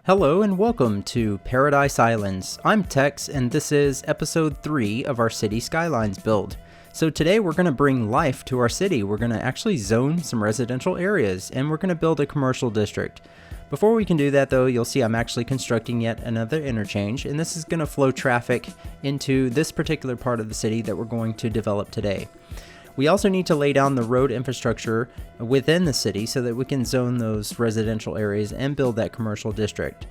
Hello and welcome to Paradise Islands. I'm Tex and this is episode 3 of our city Skylines build. So today we're going to bring life to our city. We're going to actually zone some residential areas and we're going to build a commercial district. Before we can do that though, you'll see I'm actually constructing yet another interchange, and this is going to flow traffic into this particular part of the city that we're going to develop today. We also need to lay down the road infrastructure within the city so that we can zone those residential areas and build that commercial district.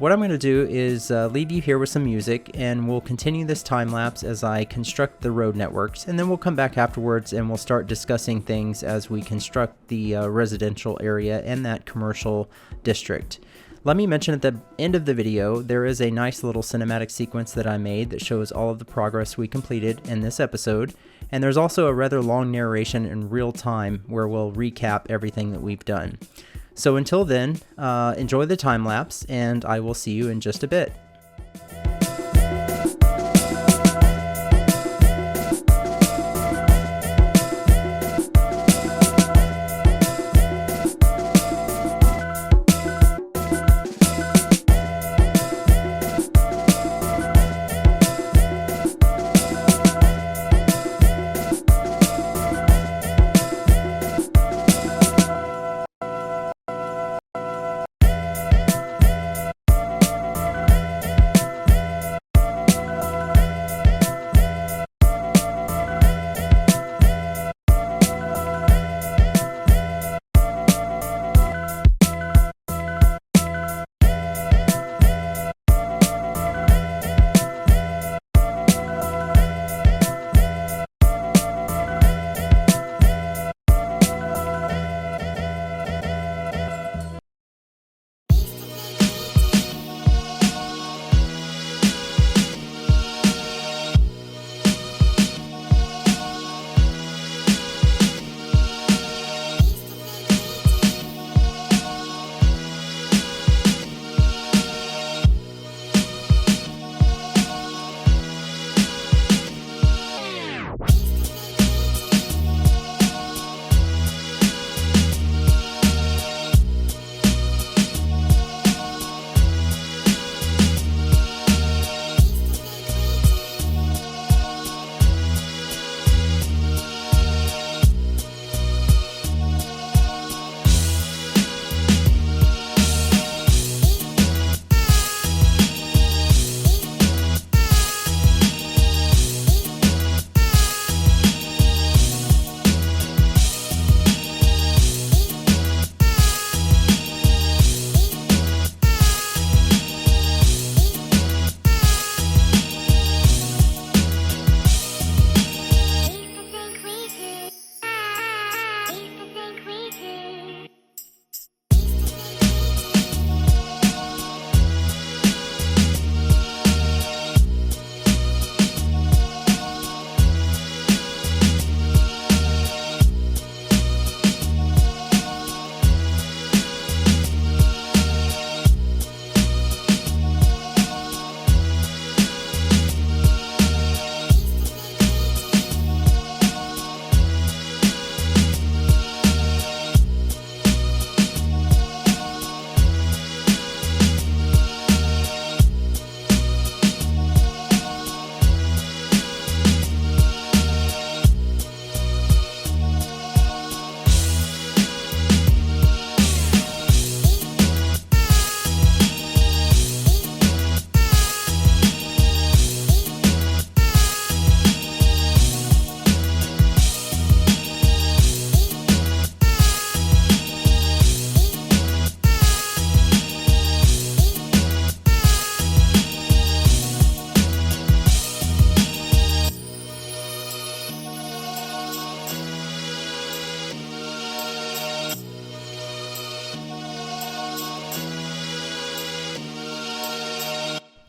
What I'm going to do is leave you here with some music, and we'll continue this time lapse as I construct the road networks, and then we'll come back afterwards and we'll start discussing things as we construct the residential area and that commercial district. Let me mention at the end of the video, there is a nice little cinematic sequence that I made that shows all of the progress we completed in this episode. And there's also a rather long narration in real time where we'll recap everything that we've done. So until then, enjoy the time lapse, and I will see you in just a bit.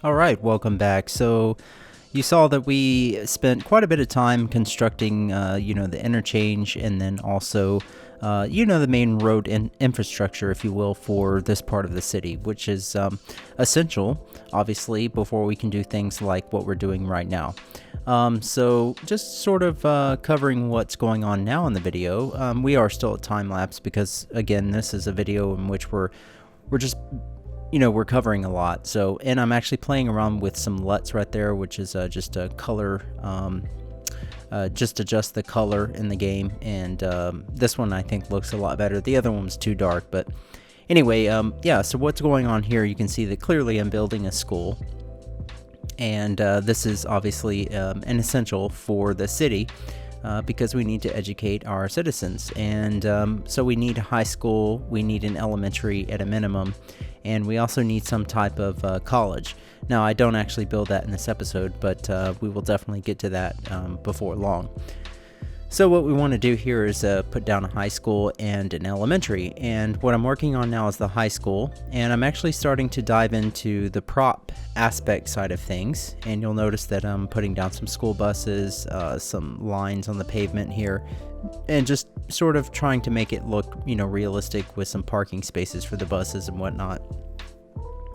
Alright, welcome back. So you saw that we spent quite a bit of time constructing, the interchange, and then also, the main road infrastructure, if you will, for this part of the city, which is essential, obviously, before we can do things like what we're doing right now. So just sort of covering what's going on now in the video. We are still at time lapse because, again, this is a video in which we're just we're covering a lot. So, and I'm actually playing around with some LUTs right there, which is just a color, just adjust the color in the game. And this one I think looks a lot better. The other one was too dark, but anyway, yeah, so what's going on here, you can see that clearly I'm building a school. And this is obviously an essential for the city because we need to educate our citizens. And so we need a high school, we need an elementary at a minimum, and we also need some type of college. Now, I don't actually build that in this episode, but we will definitely get to that before long. So what we want to do here is put down a high school and an elementary, and what I'm working on now is the high school, and I'm actually starting to dive into the prop aspect side of things, and you'll notice that I'm putting down some school buses, some lines on the pavement here, and just sort of trying to make it look, realistic with some parking spaces for the buses and whatnot.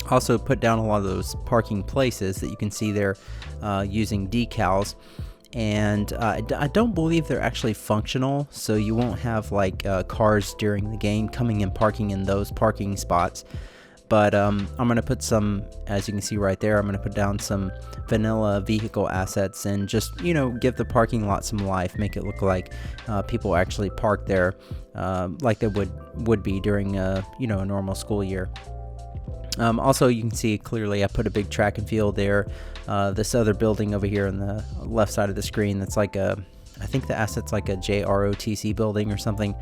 Also put down a lot of those parking places that you can see there using decals. And I don't believe they're actually functional, so you won't have like cars during the game coming and parking in those parking spots. But I'm going to put some, as you can see right there, I'm going to put down some vanilla vehicle assets and just, give the parking lot some life, make it look like people actually park there like they would be during a normal school year. Also, you can see clearly I put a big track and field there. This other building over here on the left side of the screen, that's like I think the asset's like a JROTC building or something,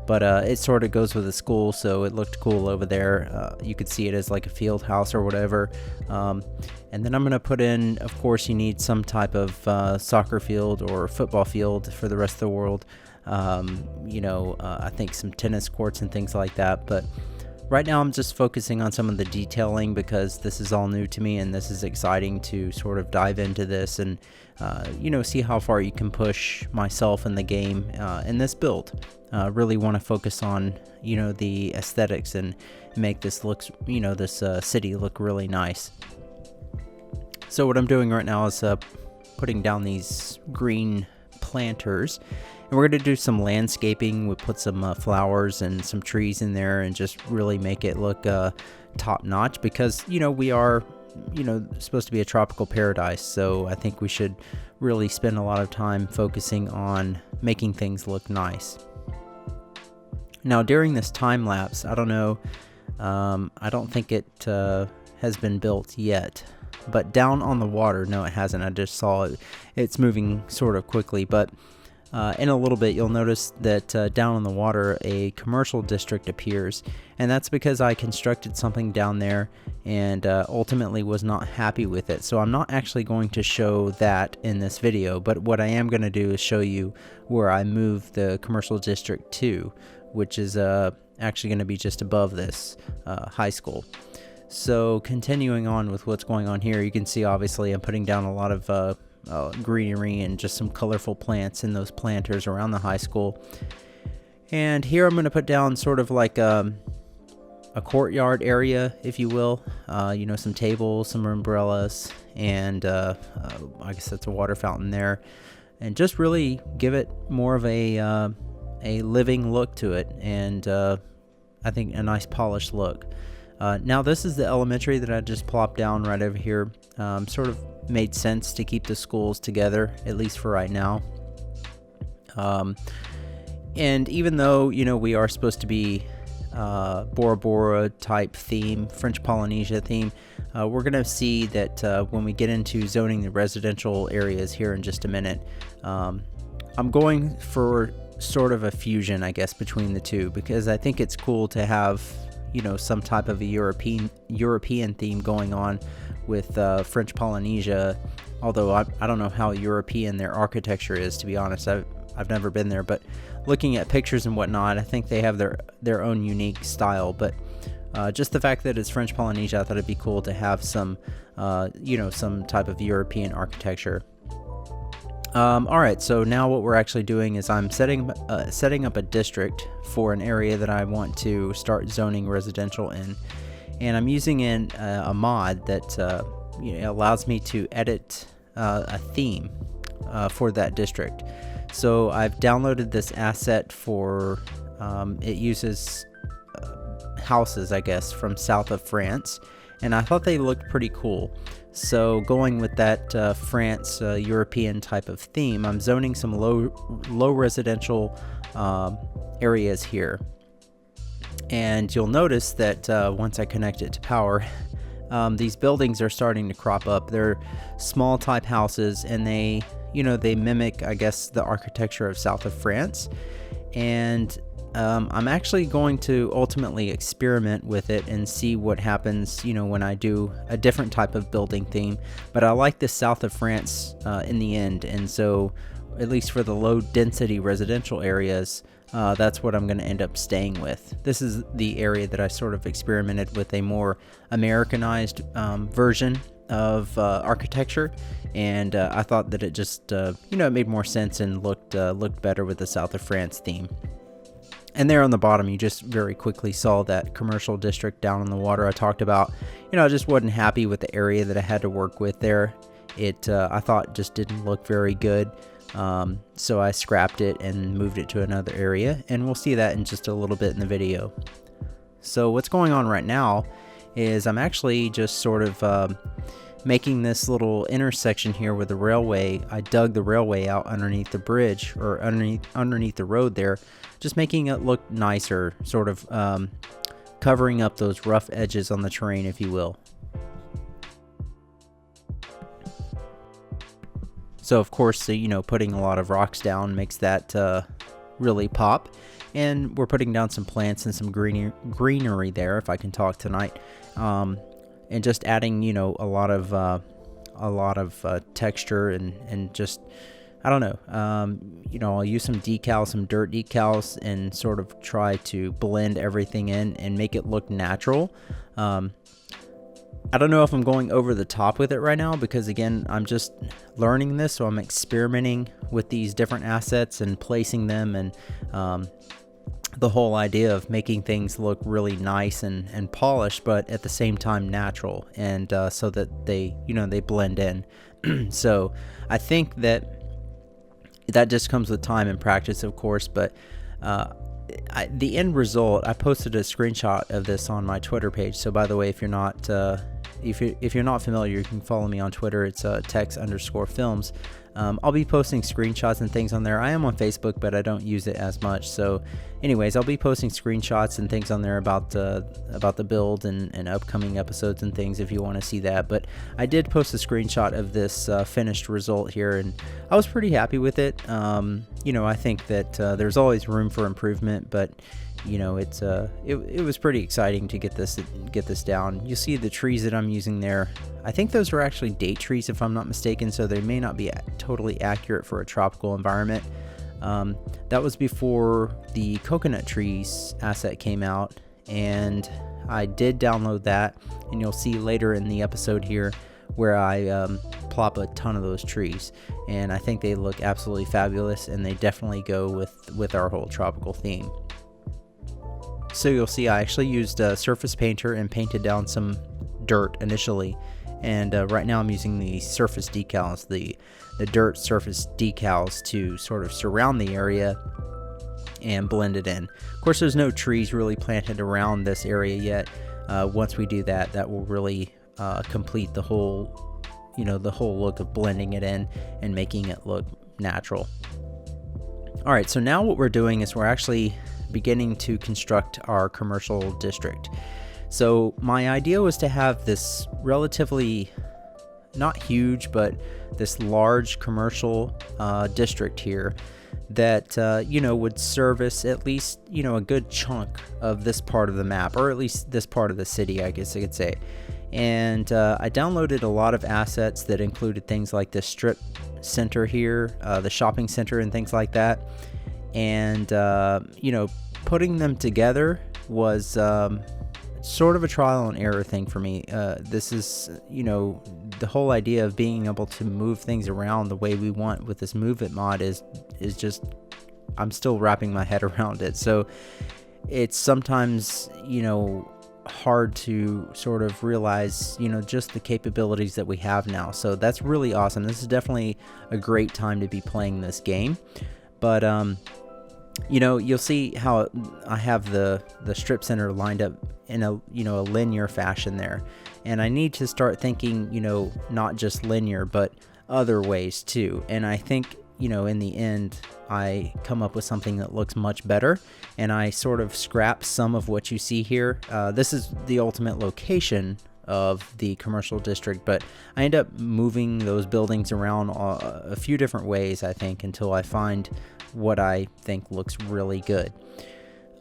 but it sort of goes with the school, so it looked cool over there. You could see it as like a field house or whatever. And then I'm going to put in, of course, you need some type of soccer field or football field for the rest of the world. I think some tennis courts and things like that, but right now I'm just focusing on some of the detailing because this is all new to me and this is exciting to sort of dive into this and see how far you can push myself in the game in this build. Really want to focus on the aesthetics and make this this city look really nice. So what I'm doing right now is putting down these green planters. And we're going to do some landscaping. We put some flowers and some trees in there and just really make it look top notch because, we are, supposed to be a tropical paradise. So I think we should really spend a lot of time focusing on making things look nice. Now, during this time lapse, I don't know, I don't think it has been built yet. But down on the water, no, it hasn't. I just saw it. It's moving sort of quickly, but in a little bit, you'll notice that down on the water, a commercial district appears, and that's because I constructed something down there and ultimately was not happy with it. So I'm not actually going to show that in this video, but what I am going to do is show you where I moved the commercial district to, which is actually going to be just above this high school. So continuing on with what's going on here, you can see obviously I'm putting down a lot of greenery and just some colorful plants in those planters around the high school. And here I'm going to put down sort of like a courtyard area, if you will. Some tables, some umbrellas, and I guess that's a water fountain there. And just really give it more of a living look to it, and I think a nice polished look. Now this is the elementary that I just plopped down right over here. Sort of made sense to keep the schools together, at least for right now. And even though, we are supposed to be Bora Bora type theme, French Polynesia theme, we're going to see that when we get into zoning the residential areas here in just a minute, I'm going for sort of a fusion, I guess, between the two, because I think it's cool to have some type of a European theme going on with French Polynesia, although I don't know how European their architecture is, to be honest. I've never been there, but looking at pictures and whatnot, I think they have their own unique style. But just the fact that it's French Polynesia, I thought it'd be cool to have some some type of European architecture. Alright, so now what we're actually doing is I'm setting up a district for an area that I want to start zoning residential in, and I'm using a mod that allows me to edit a theme for that district. So I've downloaded this asset for it uses houses, I guess, from south of France, and I thought they looked pretty cool. So going with that France European type of theme, I'm zoning some low residential areas here. And you'll notice that once I connect it to power, these buildings are starting to crop up. They're small type houses, and they mimic, I guess, the architecture of south of France. And I'm actually going to ultimately experiment with it and see what happens, when I do a different type of building theme. But I like the south of France in the end, and so at least for the low density residential areas, that's what I'm going to end up staying with. This is the area that I sort of experimented with a more Americanized version of architecture, and I thought that it just it made more sense and looked better with the south of France theme. And there on the bottom, you just very quickly saw that commercial district down in the water I talked about. I just wasn't happy with the area that I had to work with there. I thought just didn't look very good. So I scrapped it and moved it to another area, and we'll see that in just a little bit in the video. So what's going on right now is I'm actually just sort of making this little intersection here with the railway. I dug the railway out underneath the bridge, or underneath the road there, just making it look nicer, sort of covering up those rough edges on the terrain, if you will. So of course, putting a lot of rocks down makes that really pop. And we're putting down some plants and some greenery there, if I can talk tonight. And just adding, a lot of texture and just, I don't know. I'll use some decals, some dirt decals, and sort of try to blend everything in and make it look natural. I don't know if I'm going over the top with it right now, because again, I'm just learning this, so I'm experimenting with these different assets and placing them, and the whole idea of making things look really nice and polished, but at the same time natural, and so that they blend in. So I think that just comes with time and practice, of course, but the end result, I posted a screenshot of this on my Twitter page. So by the way, if you're not if you're not familiar, you can follow me on Twitter. It's tex_films. I'll be posting screenshots and things on there. I am on Facebook, but I don't use it as much. So anyways, I'll be posting screenshots and things on there about the build and upcoming episodes and things if you want to see that. But I did post a screenshot of this finished result here, and I was pretty happy with it. I think that there's always room for improvement, but it was pretty exciting to get this down. You'll see the trees that I'm using there. I think those are actually date trees, if I'm not mistaken, so they may not be totally accurate for a tropical environment. That was before the coconut trees asset came out, and I did download that, and you'll see later in the episode here where I plop a ton of those trees, and I think they look absolutely fabulous, and they definitely go with our whole tropical theme. So you'll see I actually used a surface painter and painted down some dirt initially, and right now I'm using the surface decals, the dirt surface decals, to sort of surround the area and blend it in. Of course, there's no trees really planted around this area yet. Once we do that, that will really complete the whole look of blending it in and making it look natural. All right, so now what we're doing is we're actually beginning to construct our commercial district. So my idea was to have this relatively, not huge, but this large commercial district here that would service at least a good chunk of this part of the map, or at least this part of the city, I guess I could say. And I downloaded a lot of assets that included things like the strip center here, the shopping center, and things like that. And putting them together was sort of a trial and error thing for me. This is the whole idea of being able to move things around the way we want with this Move It mod is just, I'm still wrapping my head around it. So it's sometimes hard to sort of realize just the capabilities that we have now. So that's really awesome. This is definitely a great time to be playing this game. But You'll see how I have the strip center lined up in a a linear fashion there, and I need to start thinking not just linear but other ways too. And I think in the end I come up with something that looks much better, and I sort of scrap some of what you see here. This is the ultimate location of the commercial district, but I end up moving those buildings around a few different ways, I think, until I find what I think looks really good.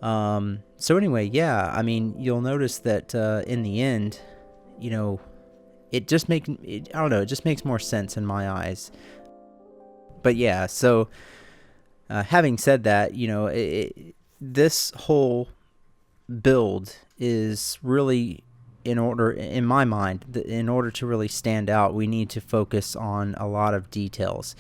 So anyway, yeah, I mean, you'll notice that in the end, it just it just makes more sense in my eyes. But yeah, so having said that, this whole build is really, in my mind, in order to really stand out, we need to focus on a lot of details.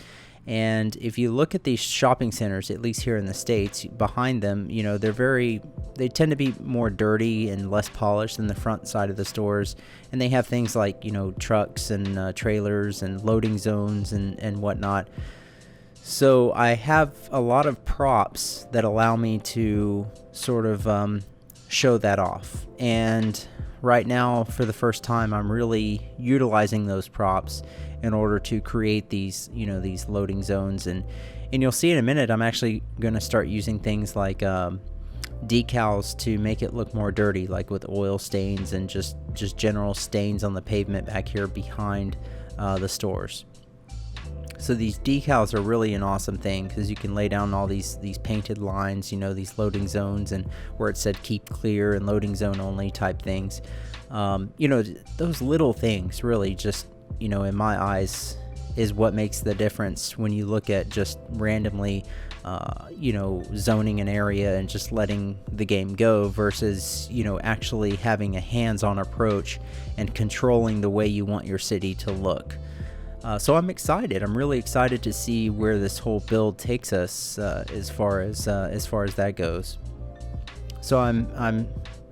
And if you look at these shopping centers, at least here in the States, behind them, they tend to be more dirty and less polished than the front side of the stores. And they have things like, trucks and trailers and loading zones and whatnot. So I have a lot of props that allow me to sort of show that off. And right now, for the first time, I'm really utilizing those props in order to create these loading zones, and you'll see in a minute I'm actually going to start using things like decals to make it look more dirty, like with oil stains and just general stains on the pavement back here behind the stores. So these decals are really an awesome thing because you can lay down all these painted lines, these loading zones, and where it said keep clear and loading zone only type things. Those little things really just, in my eyes, is what makes the difference when you look at just randomly, zoning an area and just letting the game go versus, actually having a hands-on approach and controlling the way you want your city to look. So I'm excited. I'm really excited to see where this whole build takes us as far as that goes. So I'm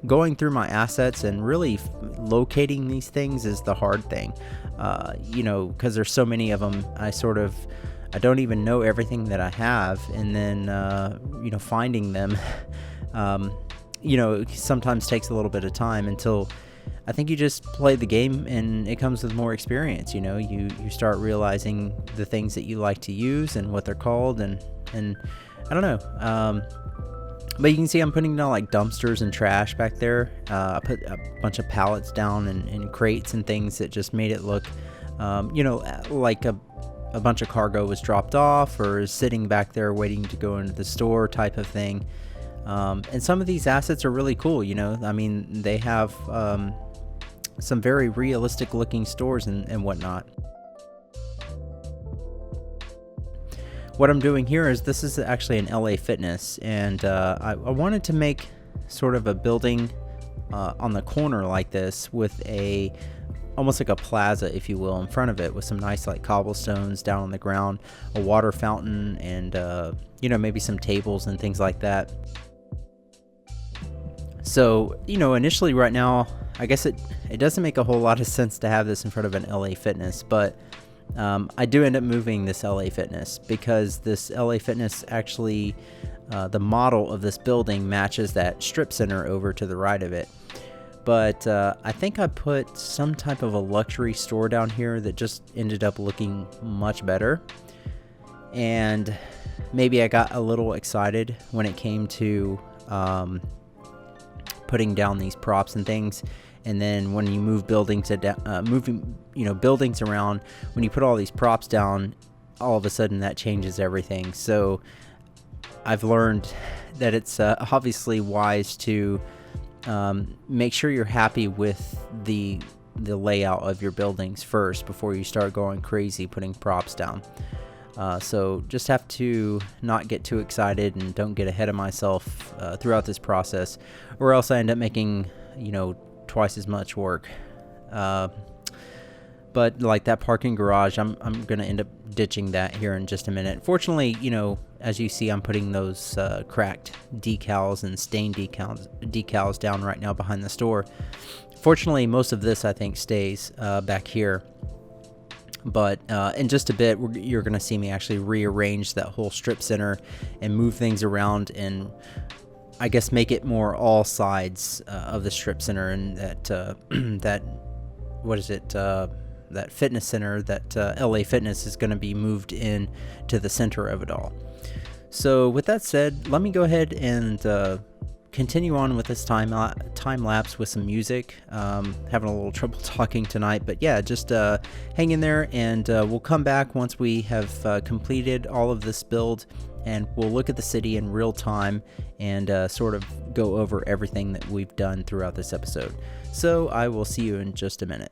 going through my assets and really locating these things is the hard thing. Because there's so many of them. I don't even know everything that I have, and then finding them sometimes takes a little bit of time until I think you just play the game and it comes with more experience. You start realizing the things that you like to use and what they're called, and I don't know. But you can see I'm putting down like dumpsters and trash back there. I put a bunch of pallets down and crates and things that just made it look, like a bunch of cargo was dropped off or is sitting back there waiting to go into the store type of thing. And some of these assets are really cool, I mean, they have some very realistic looking stores and whatnot. What I'm doing here is this is actually an LA Fitness, and I wanted to make sort of a building on the corner like this with almost like a plaza, if you will, in front of it with some nice like cobblestones down on the ground, a water fountain, and maybe some tables and things like that. So initially right now, I guess it doesn't make a whole lot of sense to have this in front of an LA Fitness, but I do end up moving this LA Fitness because this LA Fitness actually, the model of this building matches that strip center over to the right of it. But I think I put some type of a luxury store down here that just ended up looking much better. And maybe I got a little excited when it came to putting down these props and things. And then when you move buildings buildings around, when you put all these props down, all of a sudden that changes everything. So I've learned that it's obviously wise to make sure you're happy with the layout of your buildings first before you start going crazy putting props down. So just have to not get too excited and don't get ahead of myself throughout this process, or else I end up making twice as much work. But like that parking garage, I'm gonna end up ditching that here in just a minute. Fortunately, as you see, I'm putting those cracked decals and stained decals down right now behind the store. Fortunately, most of this I think stays back here. But in just a bit, you're going to see me actually rearrange that whole strip center and move things around and I guess make it more all sides of the strip center, and that that fitness center, that LA Fitness, is going to be moved in to the center of it all. So with that said, let me go ahead and continue on with this time lapse with some music. Having a little trouble talking tonight, but yeah, just hang in there, and we'll come back once we have completed all of this build, and we'll look at the city in real time and sort of go over everything that we've done throughout this episode. So I will see you in just a minute.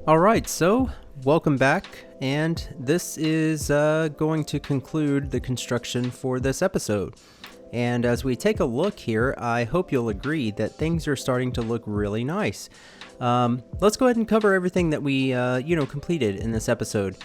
Alright, so welcome back, and this is going to conclude the construction for this episode. And as we take a look here, I hope you'll agree that things are starting to look really nice. Let's go ahead and cover everything that we completed in this episode.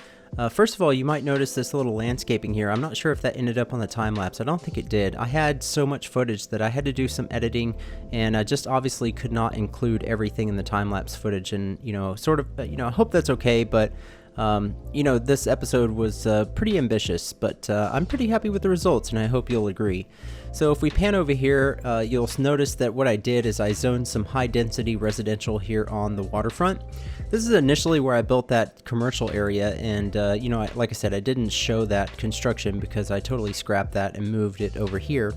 First of all, you might notice this little landscaping here. I'm not sure if that ended up on the time lapse. I don't think it did. I had so much footage that I had to do some editing, and I just obviously could not include everything in the time lapse footage. And I hope that's okay. But this episode was pretty ambitious, but I'm pretty happy with the results, and I hope you'll agree. So if we pan over here, you'll notice that what I did is I zoned some high density residential here on the waterfront. This is initially where I built that commercial area, and like I said, I didn't show that construction because I totally scrapped that and moved it over here.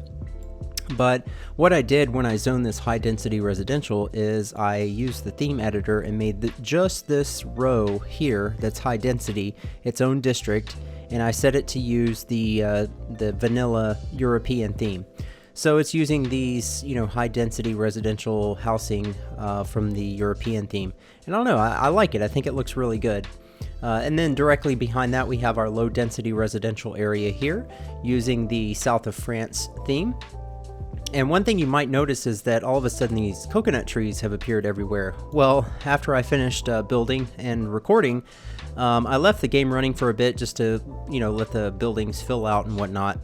But what I did when I zoned this high density residential is I used the theme editor and made just this row here that's high density its own district, and I set it to use the vanilla European theme. So it's using these, high density residential housing from the European theme. And I don't know, I like it. I think it looks really good. And then directly behind that, we have our low density residential area here using the South of France theme. And one thing you might notice is that all of a sudden these coconut trees have appeared everywhere. Well, after I finished building and recording, I left the game running for a bit just to, let the buildings fill out and whatnot.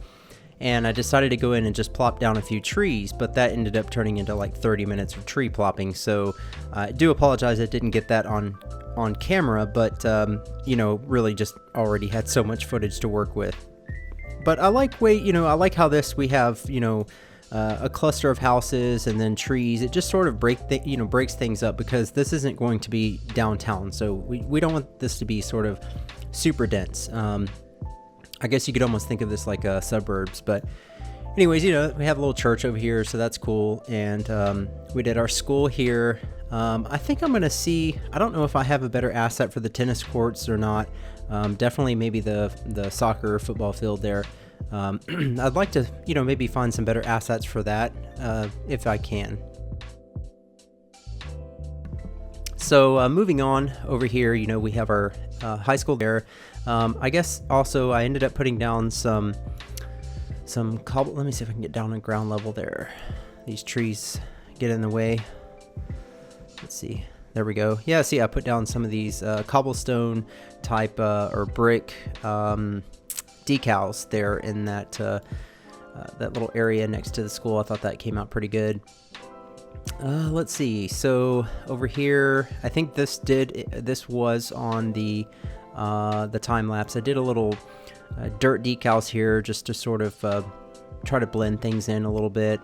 And I decided to go in and just plop down a few trees, but that ended up turning into like 30 minutes of tree plopping. So I do apologize I didn't get that on camera, but, really just already had so much footage to work with. But I like I like how we have, a cluster of houses and then trees. It just sort of breaks things up, because this isn't going to be downtown, so we don't want this to be sort of super dense. I guess you could almost think of this like suburbs, but anyways, we have a little church over here, so that's cool. And we did our school here. I think I'm gonna see, I don't know if I have a better asset for the tennis courts or not. Definitely maybe the soccer football field there. I'd like to, maybe find some better assets for that, if I can. So moving on over here, we have our high school there. I guess also I ended up putting down some cobble. Let me see if I can get down on ground level there. These trees get in the way. Let's see. There we go. Yeah, see, I put down some of these cobblestone type or brick decals there in that little area next to the school. I thought that came out pretty good. Let's see. So over here, I think this was on the time lapse. I did a little dirt decals here just to sort of try to blend things in a little bit.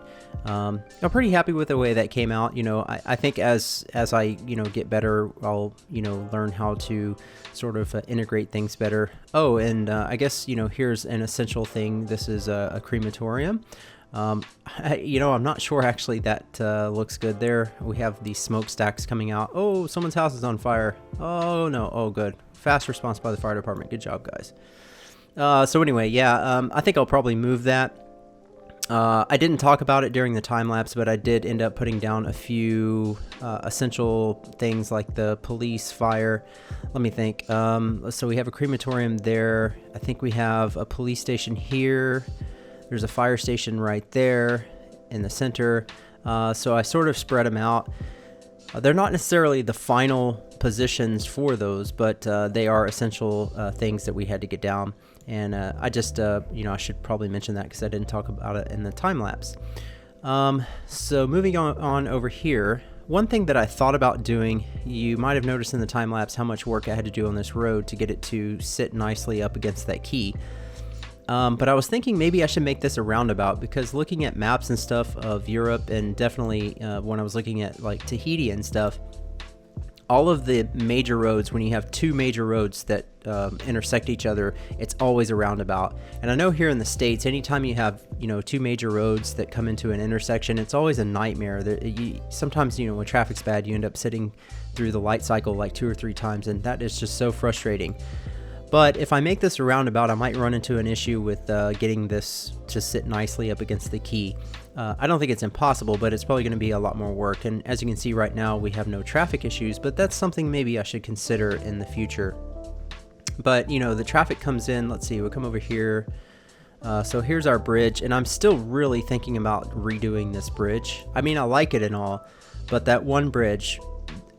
I'm pretty happy with the way that came out. I think as I get better, I'll learn how to sort of integrate things better. Oh, and I guess here's an essential thing. This is a crematorium. I'm not sure actually that looks good there. We have these smokestacks coming out. Oh, someone's house is on fire. Oh no. Oh, good. Fast response by the fire department. Good job, guys. So anyway, yeah, I think I'll probably move that. I didn't talk about it during the time lapse, but I did end up putting down a few essential things like the police, fire. Let me think. So we have a crematorium there. I think we have a police station here. There's a fire station right there in the center. So I sort of spread them out. They're not necessarily the final positions for those, but they are essential things that we had to get down. And I just, I should probably mention that because I didn't talk about it in the time lapse. So moving on over here, one thing that I thought about doing, you might have noticed in the time lapse how much work I had to do on this road to get it to sit nicely up against that key. But I was thinking maybe I should make this a roundabout, because looking at maps and stuff of Europe, and definitely when I was looking at like Tahiti and stuff, all of the major roads, when you have two major roads that intersect each other, it's always a roundabout. And I know here in the States, anytime you have two major roads that come into an intersection, it's always a nightmare. Sometimes when traffic's bad, you end up sitting through the light cycle like 2 or 3 times, and that is just so frustrating. But if I make this a roundabout, I might run into an issue with getting this to sit nicely up against the key. I don't think it's impossible, but it's probably going to be a lot more work. And as you can see right now, we have no traffic issues, but that's something maybe I should consider in the future. But, the traffic comes in. Let's see, we'll come over here. So here's our bridge, and I'm still really thinking about redoing this bridge. I mean, I like it and all, but that one bridge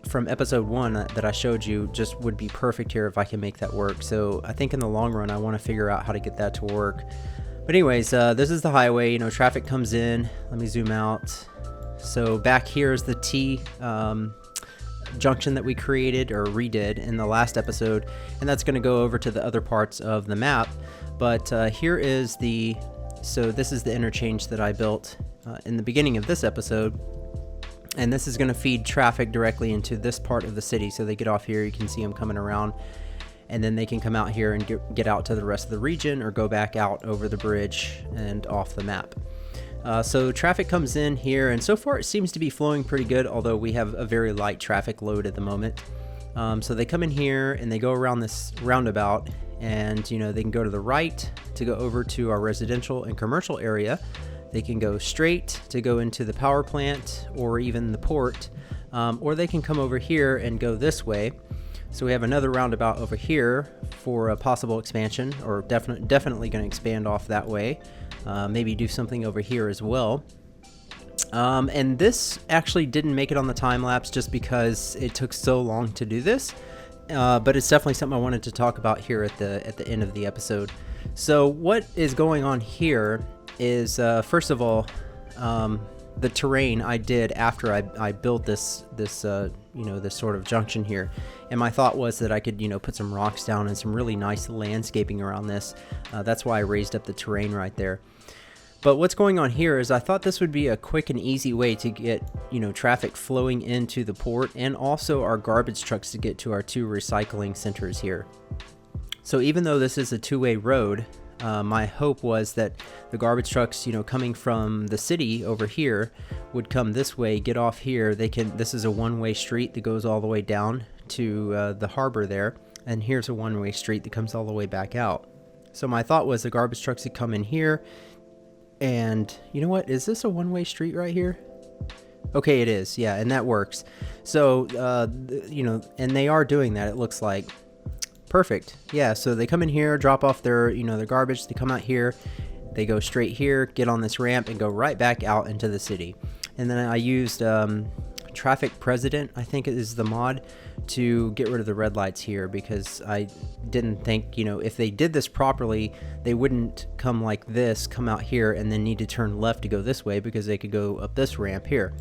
from episode 1 that I showed you just would be perfect here if I can make that work. So I think in the long run, I want to figure out how to get that to work. But anyways, this is the highway. Traffic comes in. Let me zoom out. So back here is the T junction that we created or redid in the last episode, and that's going to go over to the other parts of the map. But here is so this is the interchange that I built in the beginning of this episode. And this is going to feed traffic directly into this part of the city. So they get off here, you can see them coming around, and then they can come out here and get out to the rest of the region, or go back out over the bridge and off the map. So traffic comes in here, and so far it seems to be flowing pretty good, although we have a very light traffic load at the moment. So they come in here and they go around this roundabout, and they can go to the right to go over to our residential and commercial area. They can go straight to go into the power plant or even the port, or they can come over here and go this way. So we have another roundabout over here for a possible expansion, or definitely going to expand off that way. Maybe do something over here as well. And this actually didn't make it on the time lapse just because it took so long to do this. But it's definitely something I wanted to talk about here at the end of the episode. So what is going on here is, first of all, the terrain I did after I built this sort of junction here, and my thought was that I could put some rocks down and some really nice landscaping around this. That's why I raised up the terrain right there. But what's going on here is I thought this would be a quick and easy way to get traffic flowing into the port, and also our garbage trucks to get to our 2 recycling centers here. So even though this is a 2-way road, my hope was that the garbage trucks, coming from the city over here, would come this way, get off here. This is a one-way street that goes all the way down to the harbor there, and here's a one-way street that comes all the way back out. So my thought was the garbage trucks would come in here, and you know what? Is this a one-way street right here? Okay, it is. Yeah, and that works. So, and they are doing that, it looks like. Perfect. Yeah, so they come in here, drop off their garbage, they come out here, they go straight here, get on this ramp, and go right back out into the city. And then I used Traffic President, I think it is the mod, to get rid of the red lights here, because I didn't think, if they did this properly, they wouldn't come like this, come out here, and then need to turn left to go this way, because they could go up this ramp here.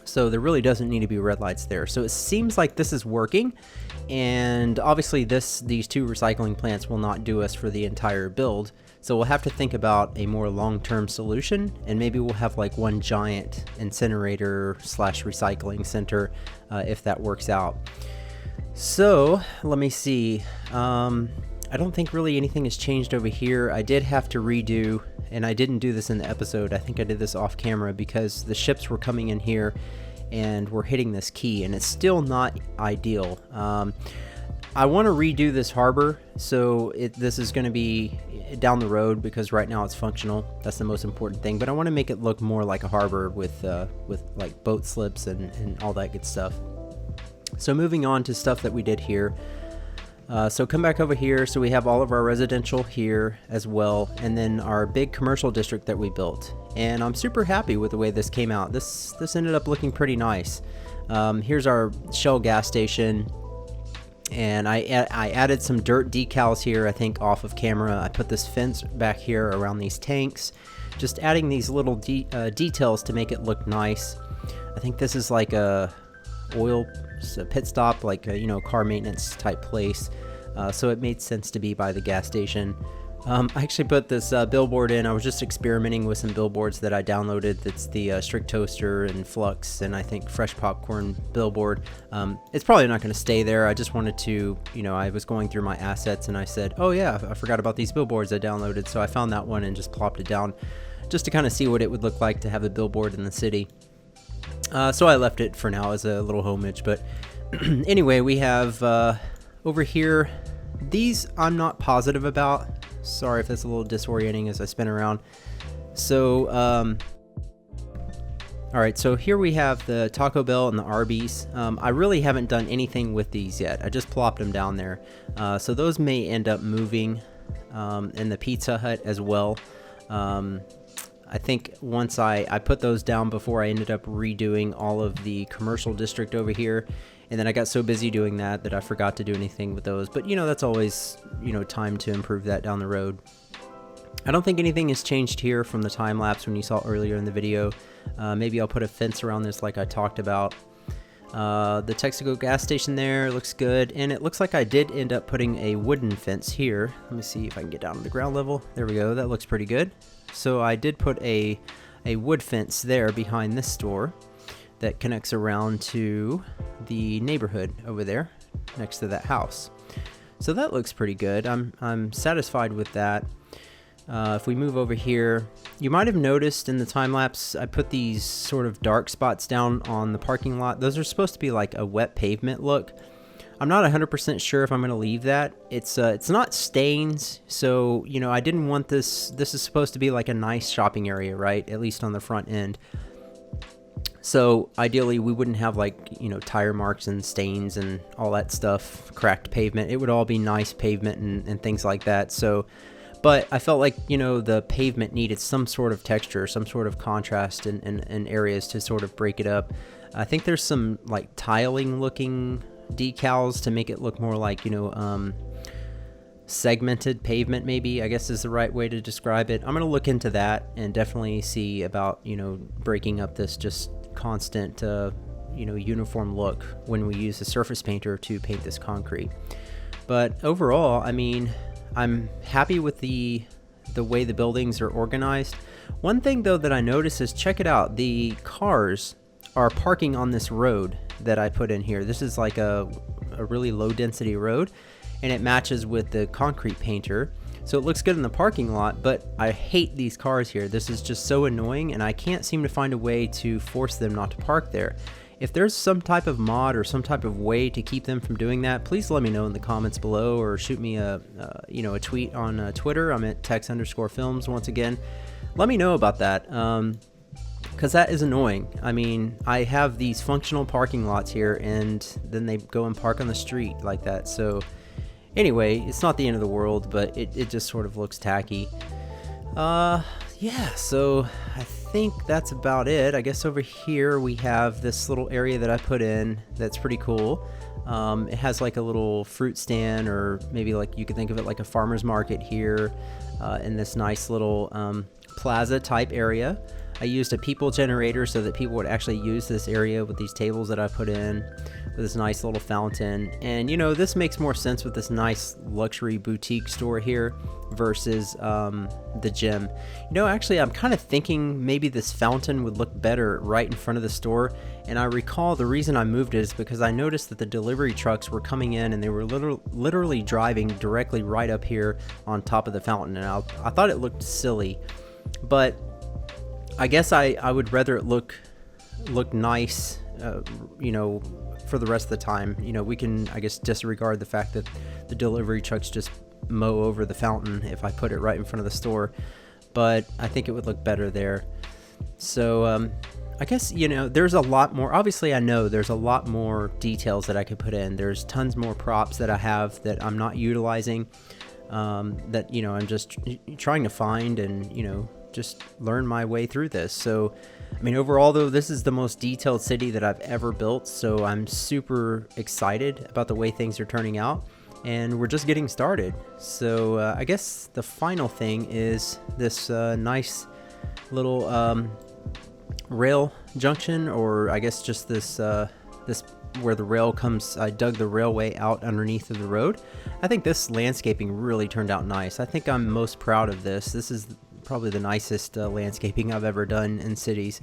So there really doesn't need to be red lights there. So it seems like this is working, and obviously these 2 recycling plants will not do us for the entire build. So we'll have to think about a more long-term solution, and maybe we'll have like one giant incinerator / recycling center if that works out. So let me see. I don't think really anything has changed over here. I did have to redo, and I didn't do this in the episode. I think I did this off camera because the ships were coming in here and we're hitting this key, and it's still not ideal. I want to redo this harbor, so this is going to be down the road, because right now it's functional. That's the most important thing. But I want to make it look more like a harbor with like boat slips and all that good stuff. So moving on to stuff that we did here. So come back over here. So we have all of our residential here as well, and then our big commercial district that we built. And I'm super happy with the way this came out. This ended up looking pretty nice. Here's our Shell gas station, and I added some dirt decals here, I think off of camera. I put this fence back here around these tanks, just adding these little details to make it look nice. I think this is like a pit stop, like a car maintenance type place, so it made sense to be by the gas station. I actually put this billboard in. I was just experimenting with some billboards that I downloaded. That's the Strict Toaster and Flux and I think Fresh Popcorn billboard. It's probably not going to stay there. I just wanted to, I was going through my assets and I said, oh yeah, I forgot about these billboards I downloaded. So I found that one and just plopped it down just to kind of see what it would look like to have a billboard in the city. So I left it for now as a little homage. But anyway, we have over here, these I'm not positive about. Sorry if that's a little disorienting as I spin around. So, alright, so here we have the Taco Bell and the Arby's. I really haven't done anything with these yet. I just plopped them down there. So those may end up moving, and the Pizza Hut as well. I think once I put those down before I ended up redoing all of the commercial district over here. And then I got so busy doing that I forgot to do anything with those. But, that's always, time to improve that down the road. I don't think anything has changed here from the time lapse when you saw earlier in the video. Maybe I'll put a fence around this like I talked about. The Texaco gas station there looks good. And it looks like I did end up putting a wooden fence here. Let me see if I can get down to the ground level. There we go. That looks pretty good. So I did put a wood fence there behind this store that connects around to the neighborhood over there next to that house. So that looks pretty good. I'm satisfied with that. If we move over here, you might have noticed in the time lapse I put these sort of dark spots down on the parking lot. Those are supposed to be like a wet pavement look. I'm not 100% sure if I'm going to leave that. It's not stains, so I didn't want this. This is supposed to be like a nice shopping area, right? At least on the front end. So ideally we wouldn't have like tire marks and stains and all that stuff, cracked pavement. It would all be nice pavement and things like that. So. But I felt like, the pavement needed some sort of texture, some sort of contrast in areas to sort of break it up. I think there's some like tiling looking decals to make it look more like, segmented pavement maybe, I guess is the right way to describe it. I'm going to look into that and definitely see about, breaking up this just constant, uniform look when we use the surface painter to paint this concrete. But overall, I mean, I'm happy with the way the buildings are organized. One thing though that I noticed is, check it out, the cars are parking on this road that I put in here. This is like a really low density road, and it matches with the concrete painter, so it looks good in the parking lot. But I hate these cars here. This is just so annoying, and I can't seem to find a way to force them not to park there. If there's some type of mod or some type of way to keep them from doing that, please let me know in the comments below, or shoot me a tweet on Twitter. I'm at Tex_films once again. Let me know about that, because that is annoying. I mean, I have these functional parking lots here, and then they go and park on the street like that. So anyway, it's not the end of the world, but it just sort of looks tacky. Yeah, so I think that's about it. I guess over here we have this little area that I put in that's pretty cool. It has like a little fruit stand, or maybe like you could think of it like a farmer's market here, in this nice little plaza type area. I used a people generator so that people would actually use this area with these tables that I put in, with this nice little fountain. And this makes more sense with this nice luxury boutique store here versus the gym. Actually, I'm kind of thinking maybe this fountain would look better right in front of the store. And I recall the reason I moved it is because I noticed that the delivery trucks were coming in, and they were literally driving directly right up here on top of the fountain. And I thought it looked silly, but I guess I would rather it look nice, for the rest of the time. We can, I guess, disregard the fact that the delivery trucks just mow over the fountain if I put it right in front of the store, but I think it would look better there. So I guess, there's a lot more. Obviously, I know there's a lot more details that I could put in. There's tons more props that I have that I'm not utilizing, that, I'm just trying to find and, just learn my way through this. So, I mean, overall though, this is the most detailed city that I've ever built, so I'm super excited about the way things are turning out, and we're just getting started. So I guess the final thing is this nice little rail junction, or I guess just this where the rail comes. I dug the railway out underneath of the road. I think this landscaping really turned out nice. I think I'm most proud of this. This is probably the nicest landscaping I've ever done in cities.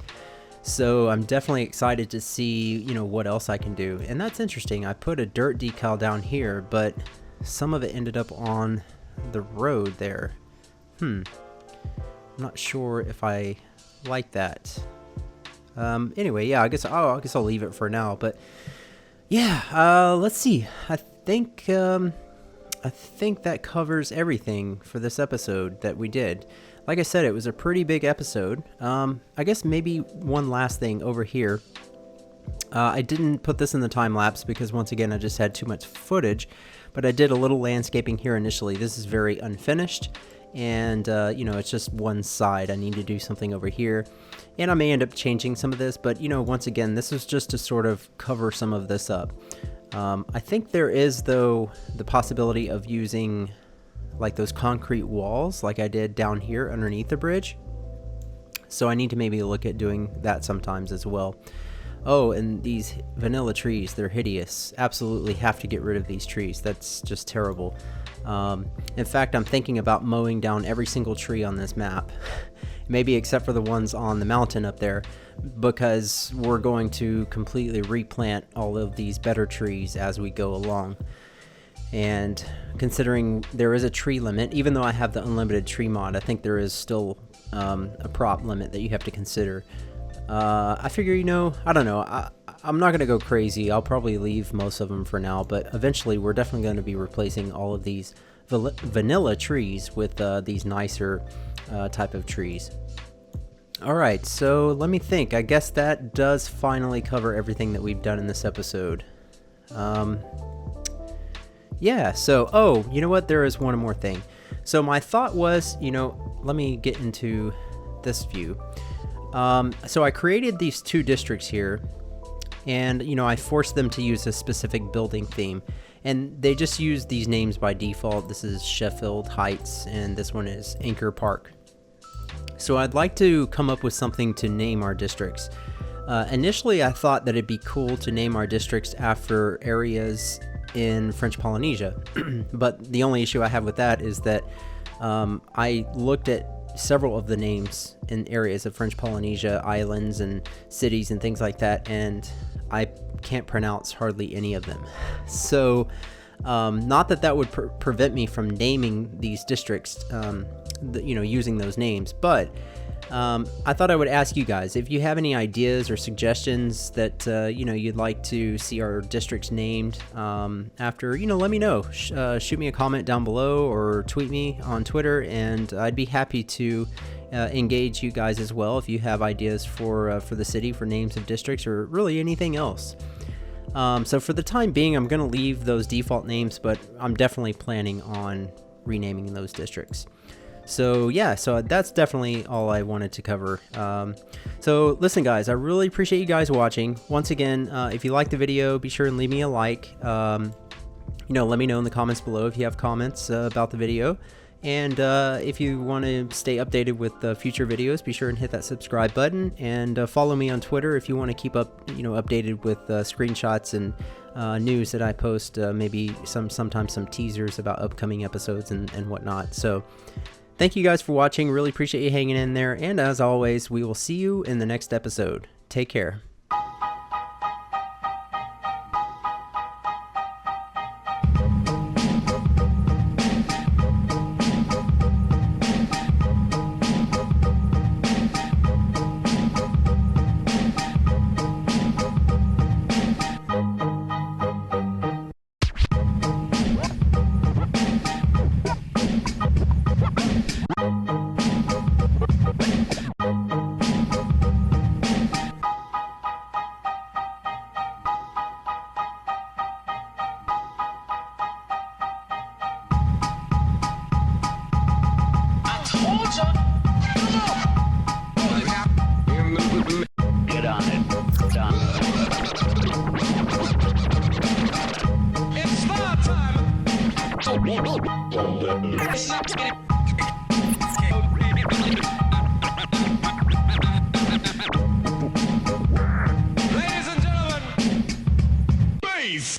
So I'm definitely excited to see, what else I can do. And that's interesting. I put a dirt decal down here, but some of it ended up on the road there. I'm not sure if I like that. Anyway, yeah, I guess I'll leave it for now. But yeah, let's see. I think that covers everything for this episode that we did. Like I said, it was a pretty big episode. I guess maybe one last thing over here. I didn't put this in the time lapse because once again I just had too much footage, but I did a little landscaping here initially. This is very unfinished, and it's just one side. I need to do something over here, and I may end up changing some of this, but once again, this is just to sort of cover some of this up. I think there is, though, the possibility of using like those concrete walls like I did down here underneath the bridge. So I need to maybe look at doing that sometimes as well. Oh, and these vanilla trees, they're hideous. Absolutely have to get rid of these trees. That's just terrible. In fact, I'm thinking about mowing down every single tree on this map, maybe except for the ones on the mountain up there, because we're going to completely replant all of these better trees as we go along. And considering there is a tree limit, even though I have the unlimited tree mod, I think there is still a prop limit that you have to consider. I figure, I don't know, I'm not going to go crazy. I'll probably leave most of them for now, but eventually we're definitely going to be replacing all of these vanilla trees with these nicer type of trees. Alright, so let me think. I guess that does finally cover everything that we've done in this episode. Yeah, so, you know what? There is one more thing. So my thought was, let me get into this view. So I created these 2 districts here, and, I forced them to use a specific building theme. And they just use these names by default. This is Sheffield Heights, and this one is Anchor Park. So I'd like to come up with something to name our districts. Initially, I thought that it'd be cool to name our districts after areas in French Polynesia. But the only issue I have with that is that I looked at several of the names in areas of French Polynesia, islands and cities and things like that, and I can't pronounce hardly any of them. So not that would prevent me from naming these districts, using those names, but I thought I would ask you guys if you have any ideas or suggestions that you'd like to see our districts named after. Let me know. Shoot me a comment down below or tweet me on Twitter, and I'd be happy to engage you guys as well if you have ideas for the city, for names of districts, or really anything else. So for the time being, I'm going to leave those default names, but I'm definitely planning on renaming those districts. So yeah, so that's definitely all I wanted to cover. So listen guys, I really appreciate you guys watching. Once again, if you like the video, be sure and leave me a like. Let me know in the comments below if you have comments about the video. And if you want to stay updated with future videos, be sure and hit that subscribe button, and follow me on Twitter if you want to keep up, updated with screenshots and news that I post. Maybe sometimes some teasers about upcoming episodes and whatnot. So thank you guys for watching. Really appreciate you hanging in there. And as always, we will see you in the next episode. Take care. Get on it. Done. It's star time. It's not